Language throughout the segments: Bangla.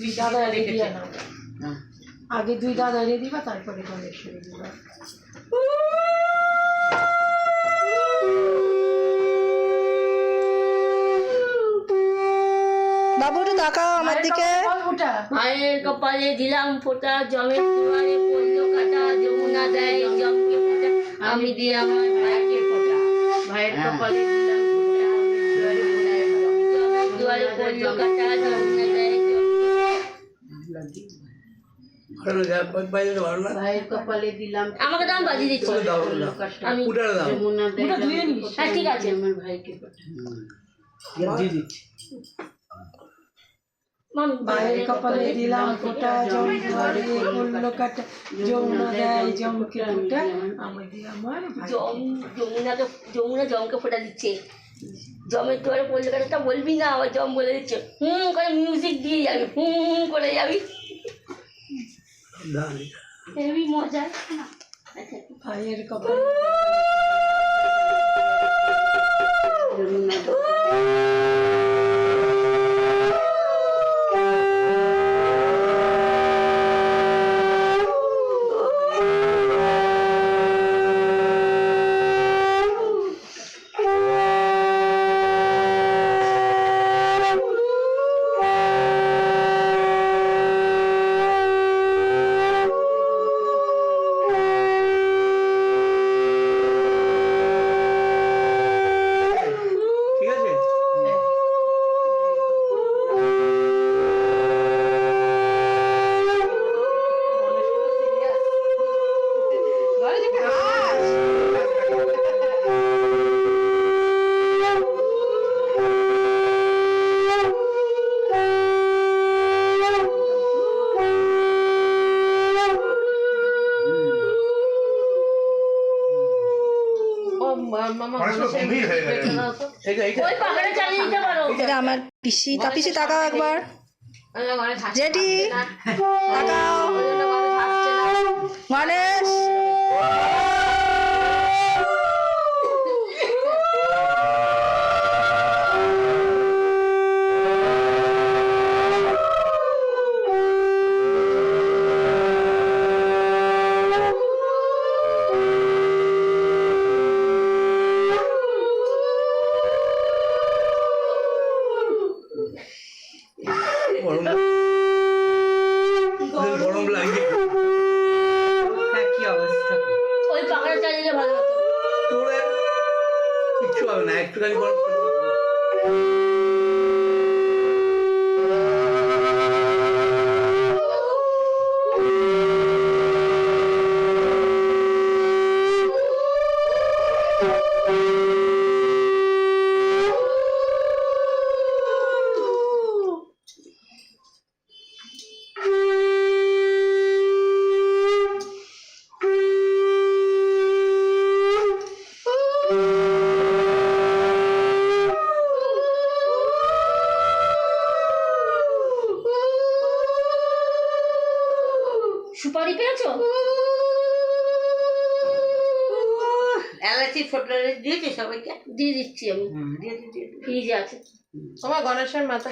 দুই দাদা রেখে নাও, আগে দুই দাদা এনে দিবা তারপরে গণেশ্বরী দিবা। বাবু একটু তাকাও আমার দিকে। মায়ের কপালে দিলাম ফোঁটা, জমের দুয়ারে পড়লো কাটা, যমুনা দেয় জমকে ফোঁটা, আমি দিয়ে আমার ভাইকে ফোঁটা। ভাইয়ের কপালে দিলাম ফোঁটা, জমের দুয়ারে পড়লো কাটা, যমুনা দেয় ভাইয়ের কপালে দিলাম। আমাকে দাম বাজিয়ে দিচ্ছি আমি। যমুনা দেয় হ্যাঁ ঠিক আছে, আমার ভাইকে ফোঁটা। ভাইয়ের কপালে দিলাম ফোঁটা, জম দুয়ারে পড়লো কাটা, যমুনা দেয় জমকে ফোঁটা, আমি দিয়ে আমার যমুনা জমকে ফোঁটা দিচ্ছে। জমের দুয়ারে পড়লো কাটা বলবি না, আবার জম বলে দিচ্ছে, করে মিউজিক দিয়ে যাবি, করে যাবি, হেবি মজা। ভাইয়ের কপালে এটা আমার পিসি। তা পিসি তাকাও একবার, জেঠি তাকাও, গণেশ গরম লাগে। কি অবস্থা? ওই পাখাটা চালিয়ে ভালো হতো। তোরে কিচ্ছু হবে না, একটুখানি গরম সুপারি পেয়েছো? এলাচি ফোঁটা দিয়েছি সবাইকে, দিয়ে দিচ্ছি আমি, ফ্রিজে আছে। তোমার গণেশের মাথা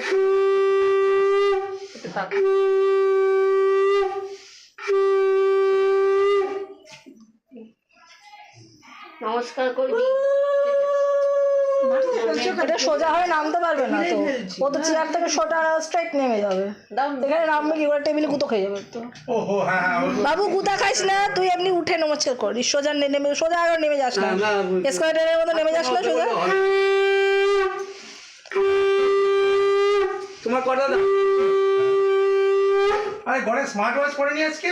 নমস্কার করবি। এটা সোজা হয়ে নামতে পারবে না তো, ও তো চেয়ার থেকে সোজা স্ট্রাইট নেমে যাবে। এখানে নামবে কি, ওরা টেবিলে গুঁতো খেয়ে যাবে তো। বাবু গুঁতা খাইস না, তুই এমনি উঠে নমস্কার করিস, সোজা নেমে, সোজা আরো নেমে যাস না, স্কোয়ারের মতো নেমে যাস না সোজা। তোমার কটা দাও? আরে ঘরে স্মার্ট ওয়াচ পরে নি আজকে?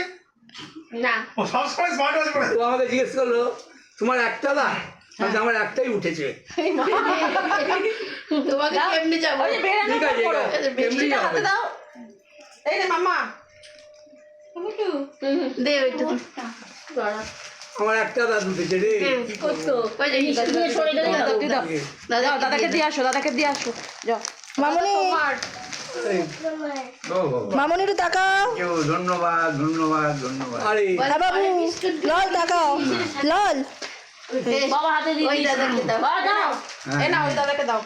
না, ও সব সময় স্মার্ট ওয়াচ পরে। তো আমাকে জিজ্ঞেস করলো তোমার একটা দা, আমার একটাই উঠেছে। তোমাকে কেমনি যাবো? ঠিক আছে, এমনি যাবে। দাও এই রে মামা, দে ওইটা আমার একটা দাদু উঠেছে রে। দাদা, দাদাকে দিয়ে আসো, দাদাকে দিয়ে আসো, যাও। মামনি, মামনি একটু তাকাও। ধন্যবাদ ধন্যবাদ ধন্যবাদ। আরে বাবু লল তাকাও, লল বাবা হাতে দিয়ে ওই দাদাকে দাও, বাবা দাও। এ না ওই দাদাকে দাও,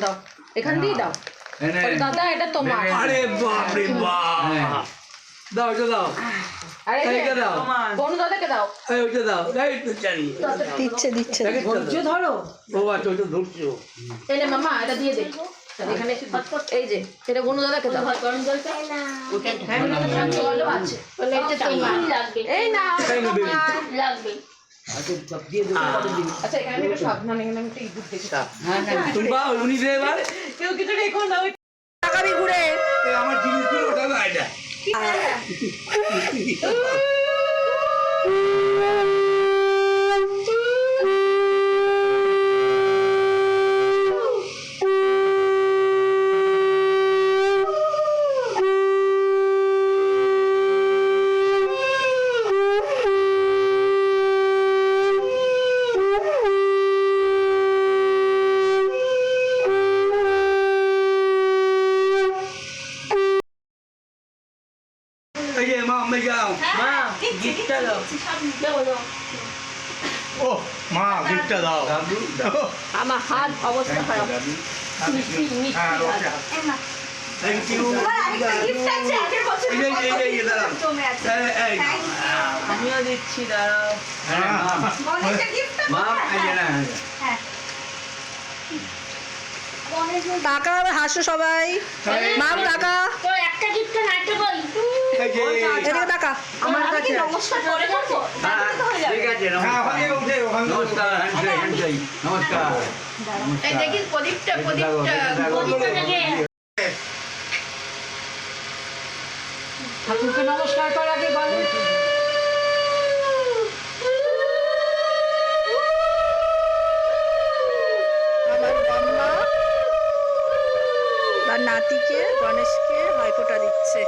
দাও এখান দিয়ে দাও। দাদা এটা তোমার। আরে বাপ রে বাপ, দাও ওটা দাও, আরে এইটা দাও, বনু দাদাকে দাও। এই ওইটা দাও, এই তো জানি দিচ্ছে দিচ্ছে। ধৈর্য ধরো। ও আচ্ছা ওইটা ধরছো। এই নে মামা এটা দিয়ে দে এখানে, এই যে এটা বনু দাদাকে দাও। গরম জল চাই না জলও আছে বলে এটা তোমার লাগবে, এই না তাই নেবে। লাগবে। আচ্ছা এখানে আমি একটু সাবধানে, এখানে আমি একটু ইঁদুর দেখেছি। তুমি বা উনি দে এবার, কেউ কিছু রেখো না, ওই টাকাবি ঘুরে। এই আমার জিনিসগুলো ওটা দাও, এটা এই যে মা আমি যাও, মা গিফটটা দাও। দেবো দাও। ও মা গিফটটা দাও। দাদু আমার হাত অবস্থা খারাপ। মিষ্টি মিষ্টি হ্যাঁ, ওটা। Thank you. এই দাঁড়াও, এই আমিও দিচ্ছি, দাঁড়াও। মা এই যে না, টাকা হাসো সবাই। মাম টাকা তো একটা গিফট না একটা বই। এই যে এদিকে টাকা। আমার কাছে নমস্কার করে যাবো। ঠিক আছে, হ্যাঁ, নমস্কার, ওখানে উঠে, ওখানে উঠে। নমস্কার, হ্যান্ডশেক, নমস্কার, এই দেখি প্রদীপটা প্রদীপটা থেকে ঠাকুরকে নমস্কার করার আগে বলো। আমার বাম্মা তার নাতিকে গণেশকে ভাইফোঁটা দিচ্ছে।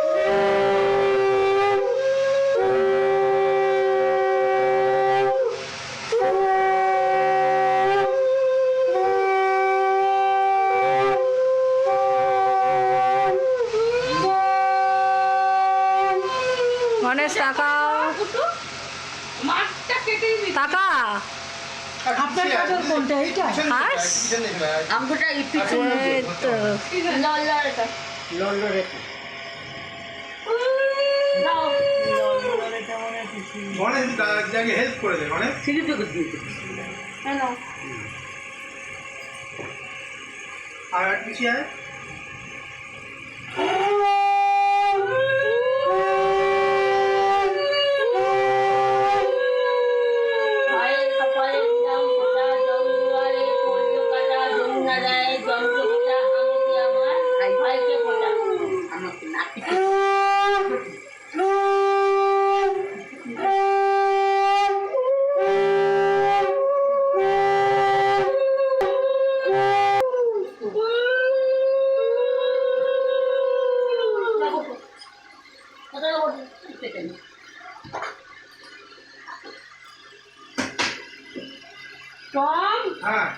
গণেশ তাকাও, মাঠটা কেটে দিবি। তাকা। আপনার কাজল কোনটা, এইটা? হাস আঙ্গুটা পিছনে এই তো। লাল লাল এটা নাও। গণেশ যাকে হেল্প করে দে, গণেশ। হ্যাঁ নাও। আর এক কিছু আছে? ভাইয়ের কপালে দিলাম ফোঁটা, জম দুয়ারে পড়লো কাটা, যমুনা দেয় জমকে ফোঁটা, আমি দি আমার ভাইকে ফোঁটা। টম, হ্যাঁ।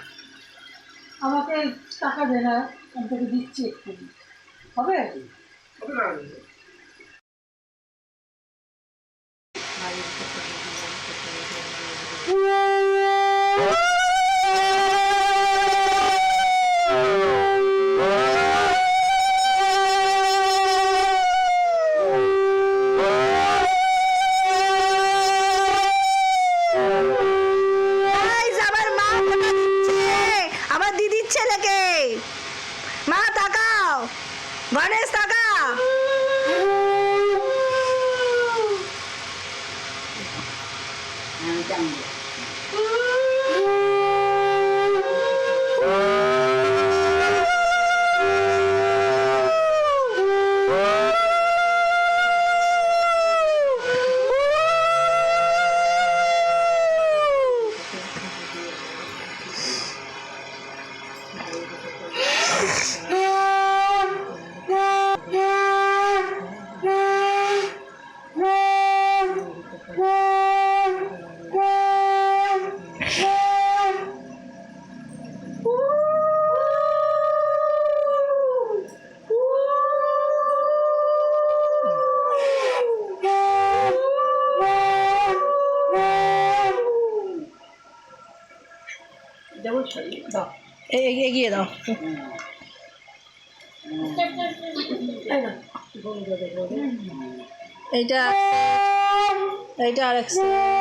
আমাকে টাকা দে না, আমি তোকে দিচ্ছি একটু, হবে? কত টাকা দেবে? গাইস, আমার মা ফোঁটা দিচ্ছে আমার দিদির ছেলেকে। মা তাকাও, গণেশ তাকা। দেবো, দাও। এগিয়ে দাও। এইটা এইটা আর এক set।